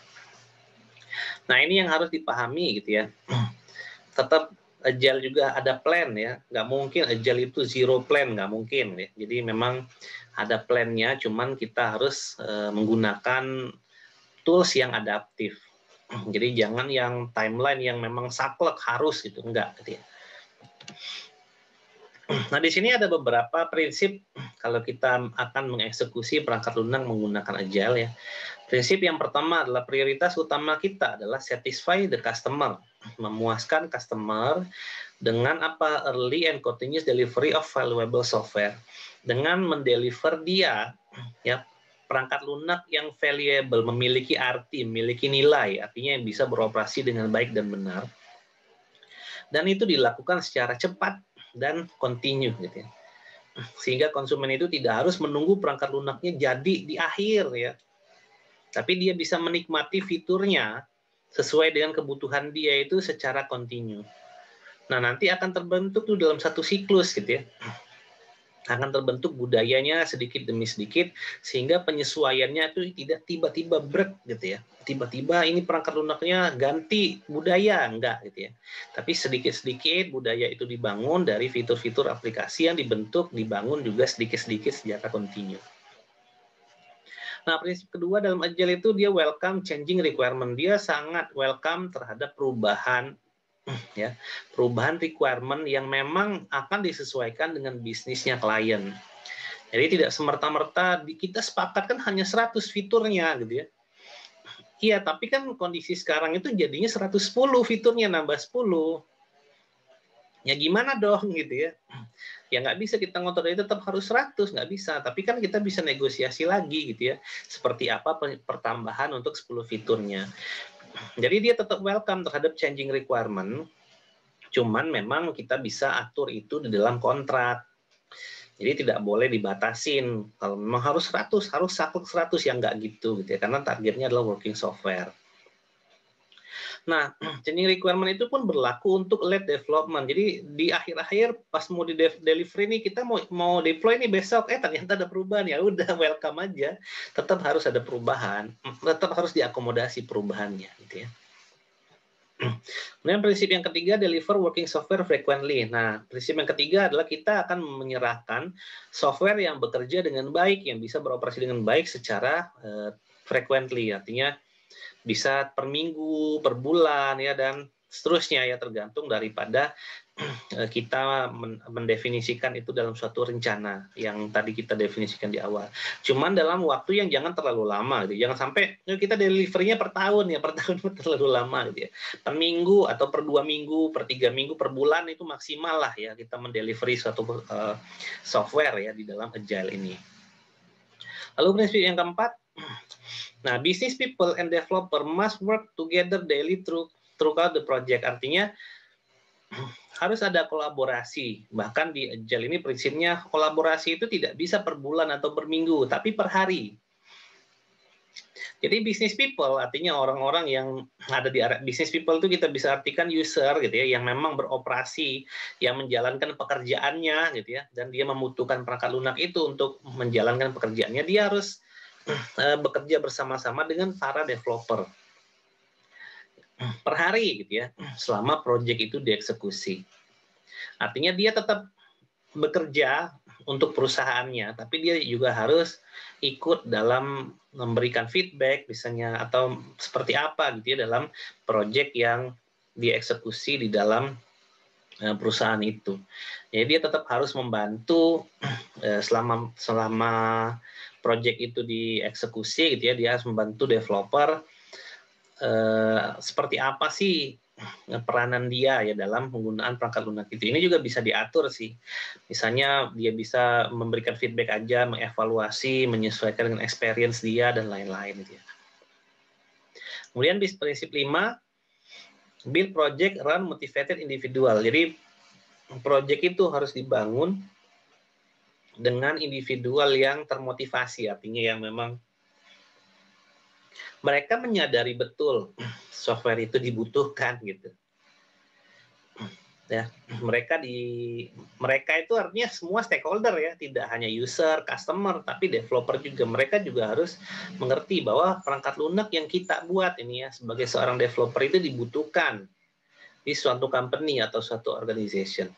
Nah ini yang harus dipahami gitu ya. Tetap agile juga ada plan ya, nggak mungkin agile itu zero plan, nggak mungkin ya. Jadi memang ada plannya, cuman kita harus menggunakan tools yang adaptif. Jadi jangan yang timeline yang memang saklek harus gitu, enggak gitu ya. Nah, di sini ada beberapa prinsip kalau kita akan mengeksekusi perangkat lunak menggunakan Agile ya. Prinsip yang pertama adalah prioritas utama kita adalah satisfy the customer, memuaskan customer dengan apa early and continuous delivery of valuable software. Dengan mendeliver dia ya perangkat lunak yang valuable, memiliki arti, memiliki nilai, artinya yang bisa beroperasi dengan baik dan benar. Dan itu dilakukan secara cepat dan continue gitu ya. Sehingga konsumen itu tidak harus menunggu perangkat lunaknya jadi di akhir ya. Tapi dia bisa menikmati fiturnya sesuai dengan kebutuhan dia itu secara kontinu. Nah, nanti akan terbentuk tuh dalam satu siklus gitu ya. Akan terbentuk budayanya sedikit demi sedikit sehingga penyesuaiannya itu tidak tiba-tiba brek gitu ya. Tiba-tiba ini perangkat lunaknya ganti budaya, enggak gitu ya. Tapi sedikit-sedikit budaya itu dibangun dari fitur-fitur aplikasi yang dibangun juga sedikit-sedikit secara kontinu. Nah, prinsip kedua dalam Agile itu dia welcome changing requirement. Dia sangat welcome terhadap perubahan ya, perubahan requirement yang memang akan disesuaikan dengan bisnisnya klien. Jadi tidak semerta-merta kita sepakat kan hanya 100 fiturnya gitu ya. Iya, tapi kan kondisi sekarang itu jadinya 110 fiturnya nambah 10. Ya gimana dong gitu ya. Ya nggak bisa kita ngotot itu tetap harus 100, nggak bisa. Tapi kan kita bisa negosiasi lagi gitu ya. Seperti apa pertambahan untuk 10 fiturnya. Jadi dia tetap welcome terhadap changing requirement. Cuman memang kita bisa atur itu di dalam kontrak. Jadi tidak boleh dibatasin. Kalau memang harus 100, harus saklek 100 yang nggak gitu ya. Karena targetnya adalah working software. Nah, changing requirement itu pun berlaku untuk late development. Jadi di akhir-akhir pas mau di delivery nih kita mau deploy nih besok, ternyata ada perubahan, ya udah welcome aja. Tetap harus ada perubahan, tetap harus diakomodasi perubahannya gitu ya. Kemudian prinsip yang ketiga, deliver working software frequently. Nah, prinsip yang ketiga adalah kita akan menyerahkan software yang bekerja dengan baik, yang bisa beroperasi dengan baik secara frequently, artinya bisa per minggu, per bulan ya dan seterusnya ya, tergantung daripada kita mendefinisikan itu dalam suatu rencana yang tadi kita definisikan di awal. Cuman dalam waktu yang jangan terlalu lama gitu. Jangan sampai kita delivery-nya per tahun ya, per tahun terlalu lama gitu ya. Per minggu atau per 2 minggu, per 3 minggu, per bulan itu maksimal lah ya kita mendelivery suatu software ya di dalam Agile ini. Lalu prinsip yang keempat, nah, business people and developer must work together daily throughout the project. Artinya harus ada kolaborasi. Bahkan di Agile ini prinsipnya kolaborasi itu tidak bisa per bulan atau per minggu, tapi per hari. Jadi business people artinya orang-orang yang ada di area business people itu kita bisa artikan user gitu ya, yang memang beroperasi, yang menjalankan pekerjaannya gitu ya, dan dia membutuhkan perangkat lunak itu untuk menjalankan pekerjaannya. Dia harus bekerja bersama-sama dengan para developer per hari gitu ya, selama proyek itu dieksekusi. Artinya dia tetap bekerja untuk perusahaannya, tapi dia juga harus ikut dalam memberikan feedback misalnya atau seperti apa gitu ya dalam proyek yang dieksekusi di dalam perusahaan itu. Jadi dia tetap harus membantu selama proyek itu dieksekusi gitu ya, dia harus membantu developer seperti apa sih peranan dia ya dalam penggunaan perangkat lunak itu. Ini juga bisa diatur sih. Misalnya dia bisa memberikan feedback aja, mengevaluasi, menyesuaikan dengan experience dia dan lain-lain gitu ya. Kemudian prinsip 5, build project run motivated individual. Jadi project itu harus dibangun dengan individual yang termotivasi, artinya yang memang mereka menyadari betul software itu dibutuhkan gitu. Ya, mereka itu artinya semua stakeholder ya, tidak hanya user, customer, tapi developer juga. Mereka juga harus mengerti bahwa perangkat lunak yang kita buat ini ya sebagai seorang developer itu dibutuhkan di suatu company atau suatu organization.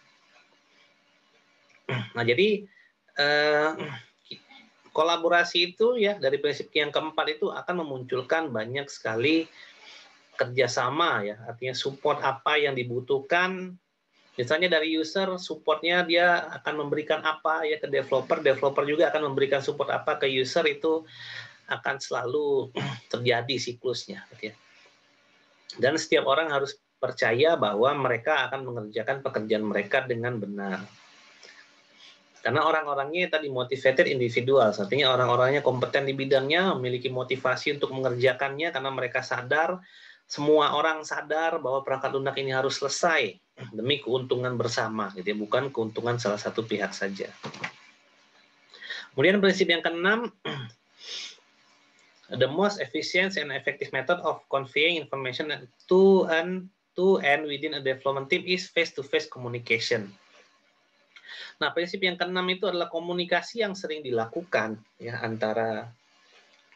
Nah, jadi kolaborasi itu ya dari prinsip yang keempat itu akan memunculkan banyak sekali kerjasama ya, artinya support apa yang dibutuhkan Misalnya dari user, supportnya dia akan memberikan apa ya ke developer, developer juga akan memberikan support apa ke user, itu akan selalu terjadi siklusnya. Gitu ya. Dan setiap orang harus percaya bahwa mereka akan mengerjakan pekerjaan mereka dengan benar. Karena orang-orangnya tadi motivated individual, artinya orang-orangnya kompeten di bidangnya, memiliki motivasi untuk mengerjakannya karena mereka sadar, semua orang sadar bahwa perangkat lunak ini harus selesai demi keuntungan bersama, gitu ya, bukan keuntungan salah satu pihak saja. Kemudian prinsip yang keenam, the most efficient and effective method of conveying information to and within a development team is face-to-face communication. Nah, prinsip yang keenam itu adalah komunikasi yang sering dilakukan ya antara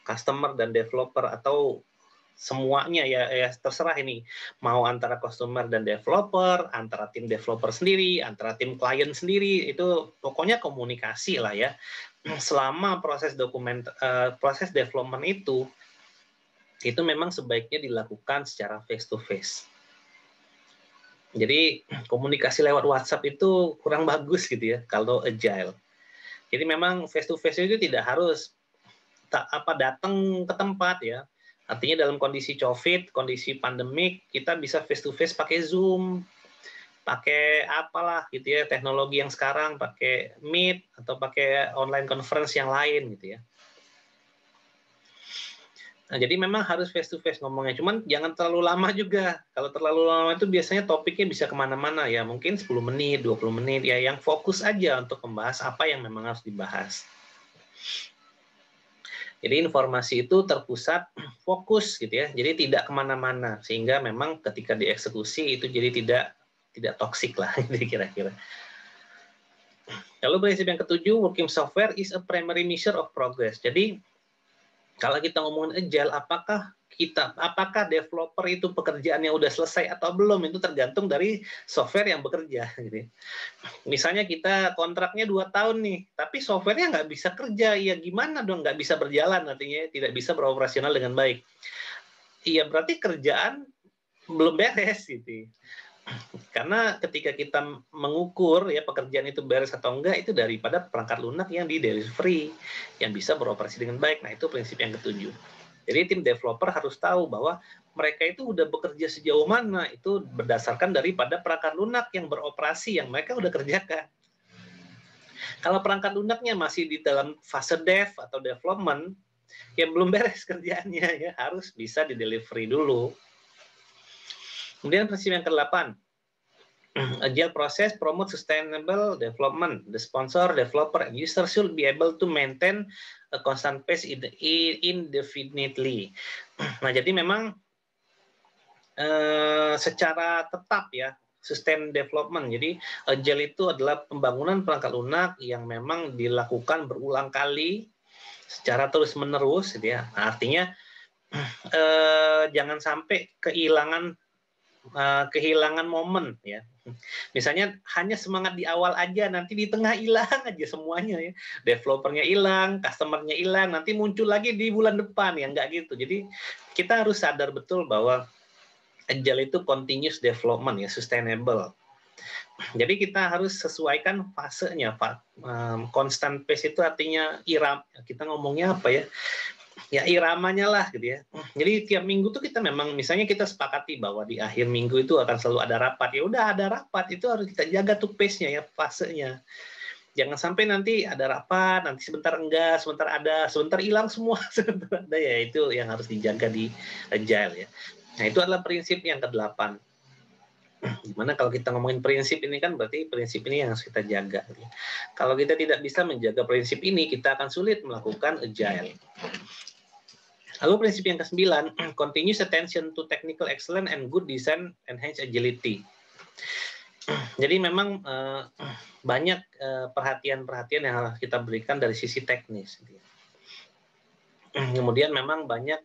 customer dan developer, atau semuanya ya terserah ini, mau antara customer dan developer, antara tim developer sendiri, antara tim klien sendiri, itu pokoknya komunikasi lah ya. Selama proses proses development itu memang sebaiknya dilakukan secara face to face. Jadi komunikasi lewat WhatsApp itu kurang bagus gitu ya kalau agile. Jadi memang face to face itu tidak harus datang ke tempat ya. Artinya dalam kondisi COVID, kondisi pandemik, kita bisa face to face pakai Zoom, pakai apalah gitu ya, teknologi yang sekarang pakai Meet atau pakai online conference yang lain gitu ya. Nah, jadi memang harus face to face ngomongnya, cuman jangan terlalu lama juga. Kalau terlalu lama itu biasanya topiknya bisa kemana-mana ya, mungkin 10 menit, 20 menit ya, yang fokus aja untuk membahas apa yang memang harus dibahas. Jadi informasi itu terpusat, fokus gitu ya, jadi tidak kemana-mana, sehingga memang ketika dieksekusi itu jadi tidak toksik lah, gitu kira-kira. Lalu prinsip yang ketujuh, working software is a primary measure of progress. Jadi kalau kita ngomongin agile, apakah developer itu pekerjaannya udah selesai atau belum, itu tergantung dari software yang bekerja. Gitu. Misalnya kita kontraknya 2 tahun nih, tapi softwarenya nggak bisa kerja, ya gimana dong, nggak bisa berjalan, artinya tidak bisa beroperasional dengan baik. Iya berarti kerjaan belum beres gitu. Karena ketika kita mengukur ya pekerjaan itu beres atau enggak, itu daripada perangkat lunak yang di delivery, yang bisa beroperasi dengan baik. Nah, itu prinsip yang ketujuh. Jadi tim developer harus tahu bahwa mereka itu udah bekerja sejauh mana, itu berdasarkan daripada perangkat lunak yang beroperasi, yang mereka udah kerjakan. Kalau perangkat lunaknya masih di dalam fase dev atau development, ya belum beres kerjaannya, ya harus bisa di delivery dulu. Kemudian prinsip yang ke-8, agile process promote sustainable development. The sponsor, developer, and user should be able to maintain a constant pace indefinitely. Nah, jadi memang secara tetap ya, sustain development. Jadi agile itu adalah pembangunan perangkat lunak yang memang dilakukan berulang kali secara terus-menerus, gitu ya. Nah, artinya jangan sampai kehilangan momen ya. Misalnya hanya semangat di awal aja, nanti di tengah hilang aja semuanya ya. Developernya hilang, customernya hilang, nanti muncul lagi di bulan depan ya, enggak gitu. Jadi kita harus sadar betul bahwa agile itu continuous development ya, sustainable. Jadi kita harus sesuaikan fasenya, Pak. Constant pace itu artinya kita ngomongnya apa ya? Ya iramanya lah gitu ya. Jadi tiap minggu tuh kita memang misalnya kita sepakati bahwa di akhir minggu itu akan selalu ada rapat. Ya udah ada rapat, itu harus kita jaga tuh pace-nya ya, fasenya. Jangan sampai nanti ada rapat, nanti sebentar enggak, sebentar ada, sebentar hilang semua, sebentar ada, ya itu yang harus dijaga di agile ya. Nah, itu adalah prinsip yang ke-8. Gimana kalau kita ngomongin prinsip ini kan berarti prinsip ini yang harus kita jaga. Kalau kita tidak bisa menjaga prinsip ini, kita akan sulit melakukan agile. Lalu prinsip yang ke-9, continuous attention to technical excellence and good design enhance agility. Jadi memang banyak perhatian-perhatian yang harus kita berikan dari sisi teknis. Kemudian memang banyak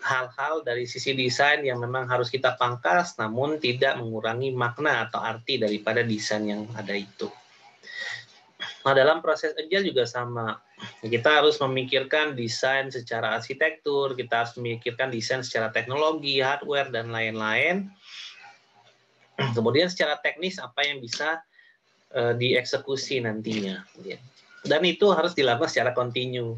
hal-hal dari sisi desain yang memang harus kita pangkas, namun tidak mengurangi makna atau arti daripada desain yang ada itu. Nah, dalam proses agile juga sama. Kita harus memikirkan desain secara arsitektur, kita harus memikirkan desain secara teknologi, hardware, dan lain-lain. Kemudian secara teknis apa yang bisa dieksekusi nantinya. Dan itu harus dilakukan secara kontinu.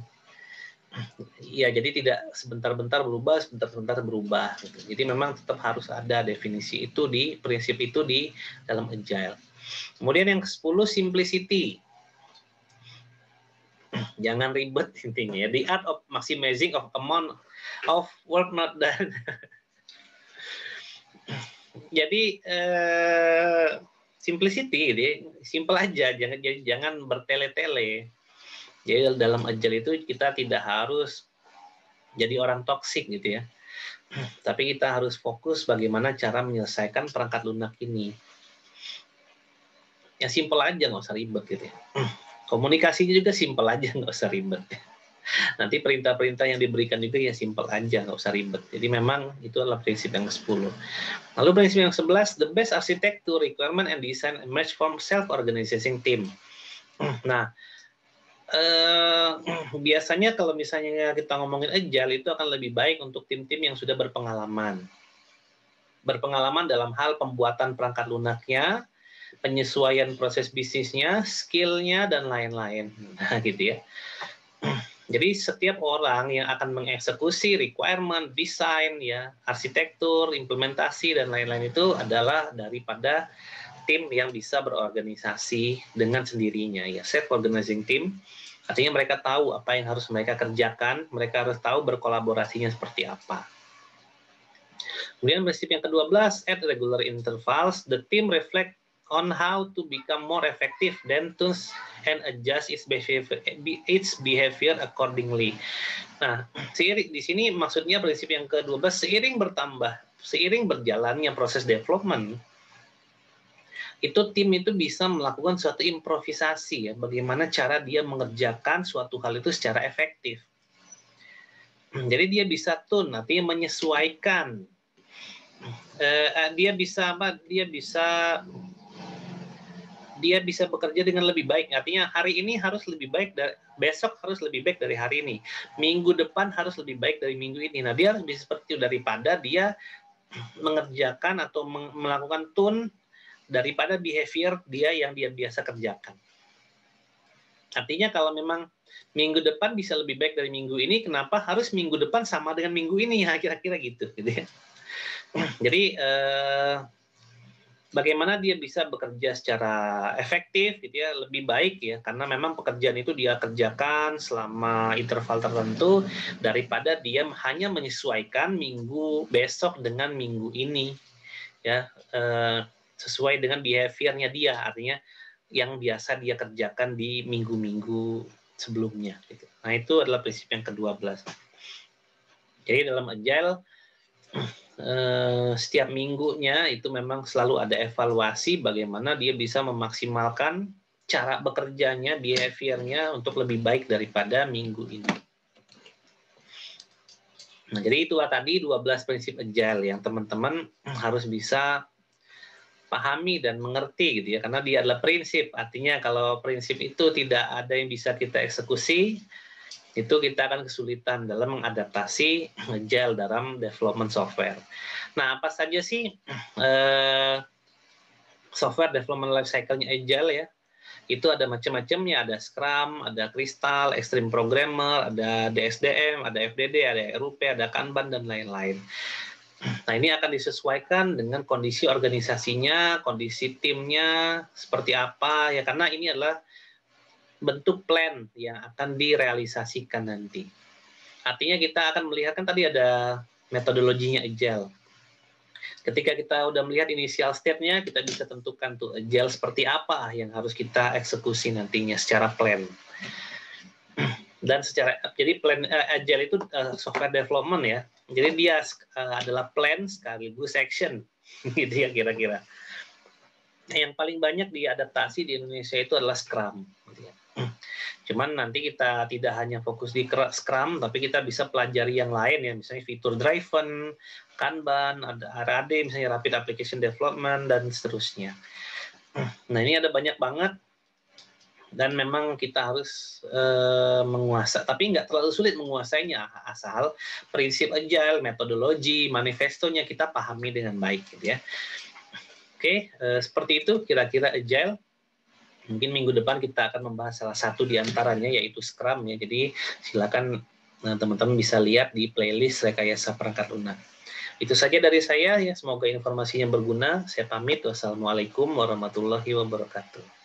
Ya, jadi tidak sebentar-bentar berubah, sebentar-bentar berubah. Gitu. Jadi memang tetap harus ada definisi itu prinsip itu di dalam Agile. Kemudian yang ke-10, simplicity. Jangan ribet intinya. The art of maximizing of amount of work not done. Jadi simplicity, gitu ya. Simple aja, jangan bertele-tele. Jadi dalam Agile itu kita tidak harus jadi orang toksik gitu ya. Tapi kita harus fokus bagaimana cara menyelesaikan perangkat lunak ini. Ya simple aja, nggak usah ribet gitu ya. Komunikasinya juga simple aja, nggak usah ribet. Nanti perintah-perintah yang diberikan juga ya simple aja, nggak usah ribet. Jadi memang itu adalah prinsip yang ke-10. Lalu prinsip yang 11, the best architecture, requirement, and design emerge from self-organizing team. Nah, biasanya kalau misalnya kita ngomongin Agile itu akan lebih baik untuk tim-tim yang sudah berpengalaman. Berpengalaman dalam hal pembuatan perangkat lunaknya, penyesuaian proses bisnisnya, skill-nya, dan lain-lain. Nah, gitu ya. Jadi setiap orang yang akan mengeksekusi requirement, desain, ya, arsitektur, implementasi, dan lain-lain itu adalah daripada tim yang bisa berorganisasi dengan sendirinya. Ya, self-organizing team, artinya mereka tahu apa yang harus mereka kerjakan, mereka harus tahu berkolaborasinya seperti apa. Kemudian prinsip yang ke-12, at regular intervals, the team reflect on how to become more effective then tools and adjust its behavior accordingly. Nah, di sini maksudnya prinsip yang ke-12, seiring berjalannya proses development, itu tim itu bisa melakukan suatu improvisasi ya, bagaimana cara dia mengerjakan suatu hal itu secara efektif. Jadi dia bisa tune, artinya menyesuaikan. Dia bisa bekerja dengan lebih baik. Artinya hari ini harus lebih baik, besok harus lebih baik dari hari ini. Minggu depan harus lebih baik dari minggu ini. Nah, dia harus bisa seperti itu daripada dia mengerjakan atau melakukan tune daripada behavior dia yang dia biasa kerjakan. Artinya kalau memang minggu depan bisa lebih baik dari minggu ini, kenapa harus minggu depan sama dengan minggu ini? Ya, kira-kira gitu ya. Jadi bagaimana dia bisa bekerja secara efektif gitu ya, lebih baik ya, karena memang pekerjaan itu dia kerjakan selama interval tertentu daripada dia hanya menyesuaikan minggu besok dengan minggu ini ya, sesuai dengan behaviornya dia, artinya yang biasa dia kerjakan di minggu-minggu sebelumnya gitu. Nah, itu adalah prinsip yang ke-12. Jadi dalam Agile setiap minggunya itu memang selalu ada evaluasi bagaimana dia bisa memaksimalkan cara bekerjanya, behaviornya untuk lebih baik daripada minggu ini. Nah, jadi itulah tadi 12 prinsip Agile yang teman-teman harus bisa pahami dan mengerti gitu ya, karena dia adalah prinsip. Artinya kalau prinsip itu tidak ada yang bisa kita eksekusi, itu kita akan kesulitan dalam mengadaptasi Agile dalam development software. Nah, apa saja sih software development life cycle-nya Agile ya? Itu ada macam-macamnya, ada Scrum, ada Crystal, Extreme Programmer, ada DSDM, ada FDD, ada RUP, ada Kanban, dan lain-lain. Nah, ini akan disesuaikan dengan kondisi organisasinya, kondisi timnya, seperti apa, ya, karena ini adalah bentuk plan yang akan direalisasikan nanti. Artinya kita akan melihat, kan tadi ada metodologinya Agile. Ketika kita udah melihat initial step-nya, kita bisa tentukan tuh Agile seperti apa yang harus kita eksekusi nantinya secara plan. Dan jadi plan Agile itu software development ya. Jadi dia adalah plan sekaligus action, gitu ya kira-kira. Yang paling banyak diadaptasi di Indonesia itu adalah Scrum. Gitu ya. Cuman nanti kita tidak hanya fokus di Scrum, tapi kita bisa pelajari yang lain ya, misalnya fitur driven, Kanban, ada RAD, misalnya Rapid Application Development, dan seterusnya. Nah, ini ada banyak banget, dan memang kita harus menguasai, tapi nggak terlalu sulit menguasainya, asal prinsip Agile, metodologi, manifestonya kita pahami dengan baik gitu ya. Oke, seperti itu kira-kira Agile. Mungkin minggu depan kita akan membahas salah satu di antaranya, yaitu Scrum ya. Jadi silakan teman-teman bisa lihat di playlist rekayasa perangkat lunak. Itu saja dari saya ya. Semoga informasinya berguna. Saya pamit. Wassalamualaikum warahmatullahi wabarakatuh.